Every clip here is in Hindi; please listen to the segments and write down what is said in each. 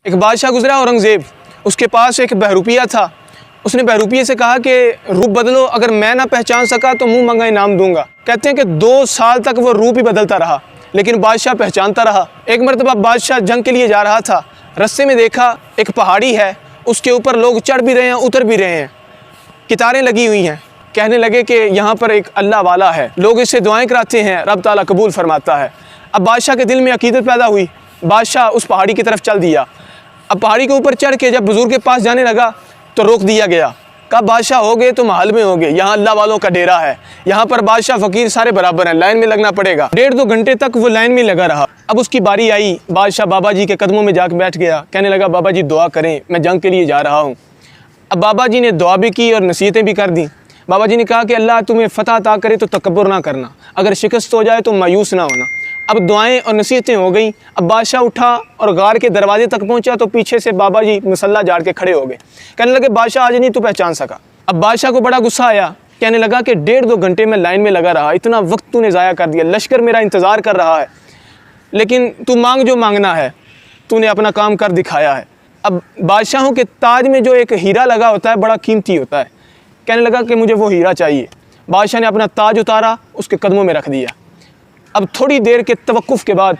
एक बादशाह गुजरा औरंगज़ेब, उसके पास एक बहरूपिया था। उसने बहरूपिये से कहा कि रूप बदलो, अगर मैं ना पहचान सका तो मुंह मंगा इनाम दूंगा। कहते हैं कि 2 साल तक वो रूप ही बदलता रहा, लेकिन बादशाह पहचानता रहा। एक मरतबा बादशाह जंग के लिए जा रहा था, रस्ते में देखा एक पहाड़ी है, उसके ऊपर लोग चढ़ भी रहे हैं, उतर भी रहे हैं, कितारें लगी हुई हैं। कहने लगे कि यहाँ पर एक अल्लाह वाला है, लोग इससे दुआएं कराते हैं, रब ताला कबूल फरमाता है। अब बादशाह के दिल में अकीदत पैदा हुई, बादशाह उस पहाड़ी की तरफ चल दिया। अब पहाड़ी के ऊपर चढ़ के जब बुजुर्ग के पास जाने लगा तो रोक दिया गया। कहा बादशाह हो गए तो महल में हो गए, यहाँ अल्लाह वालों का डेरा है, यहाँ पर बादशाह फ़कीर सारे बराबर हैं, लाइन में लगना पड़ेगा। 1.5-2 घंटे तक वो लाइन में लगा रहा। अब उसकी बारी आई, बादशाह बाबा जी के कदमों में जाकर बैठ गया। कहने लगा बाबा जी दुआ करें, मैं जंग के लिए जा रहा हूँ। अब बाबा जी ने दुआ भी की और नसीहतें भी कर दी। बाबा जी ने कहा कि अल्लाह तुम्हें फ़तह अता करे तो तकब्बुर ना करना, अगर शिकस्त हो जाए तो मायूस ना होना। अब दुआएं और नसीहतें हो गई। अब बादशाह उठा और गार के दरवाजे तक पहुंचा तो पीछे से बाबा जी मसल्ला झाड़ के खड़े हो गए। कहने लगे बादशाह आज नहीं तू पहचान सका। अब बादशाह को बड़ा गुस्सा आया, कहने लगा कि 1.5-2 घंटे में लाइन में लगा रहा, इतना वक्त तूने ज़ाया कर दिया, लश्कर मेरा इंतज़ार कर रहा है, लेकिन तू मांग जो मांगना है, तूने अपना काम कर दिखाया है। अब बादशाहों के ताज में जो एक हीरा लगा होता है बड़ा कीमती होता है। कहने लगा कि मुझे वो हीरा चाहिए। बादशाह ने अपना ताज उतारा, उसके कदमों में रख दिया। अब थोड़ी देर के तवक्कुफ़ के बाद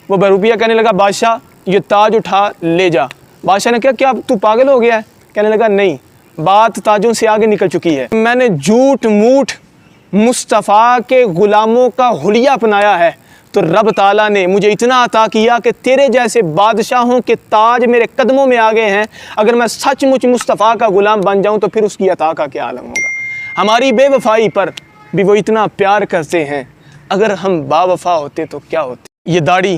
वो बहरूपिया कहने लगा बादशाह ये ताज उठा ले जा। बादशाह ने कहा क्या तू पागल हो गया है? कहने लगा नहीं, बात ताजों से आगे निकल चुकी है। मैंने झूठ मूठ मुस्तफ़ा के ग़ुलामों का हुलिया अपनाया है तो रब ताला ने मुझे इतना अता किया कि तेरे जैसे बादशाहों के ताज मेरे कदमों में आ गए हैं। अगर मैं सचमुच मुस्तफ़ा का ग़ुलाम बन जाऊँ तो फिर उसकी अता का क्या आलम होगा। हमारी बेवफाई पर भी वो इतना प्यार करते हैं, अगर हम बावफा होते तो क्या होते। ये दाढ़ी,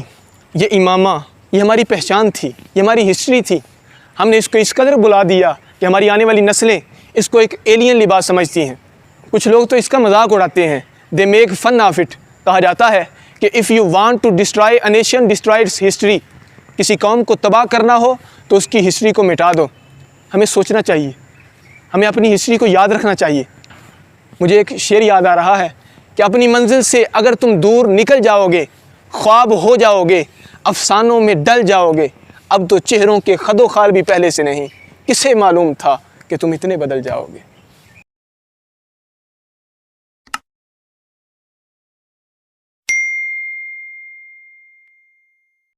ये इमामा, ये हमारी पहचान थी, ये हमारी हिस्ट्री थी। हमने इसको इस कदर बुला दिया कि हमारी आने वाली नस्लें इसको एक एलियन लिबास समझती हैं। कुछ लोग तो इसका मजाक उड़ाते हैं, they make fun of it. कहा जाता है कि if you want to destroy a nation destroy its history. किसी कौम को तबाह करना हो तो उसकी हिस्ट्री को मिटा दो। हमें सोचना चाहिए, हमें अपनी हिस्ट्री को याद रखना चाहिए। मुझे एक शेर याद आ रहा है कि अपनी मंजिल से अगर तुम दूर निकल जाओगे, ख्वाब हो जाओगे, अफसानों में डल जाओगे, अब तो चेहरों के खदो खाल भी पहले से नहीं, किसे मालूम था कि तुम इतने बदल जाओगे।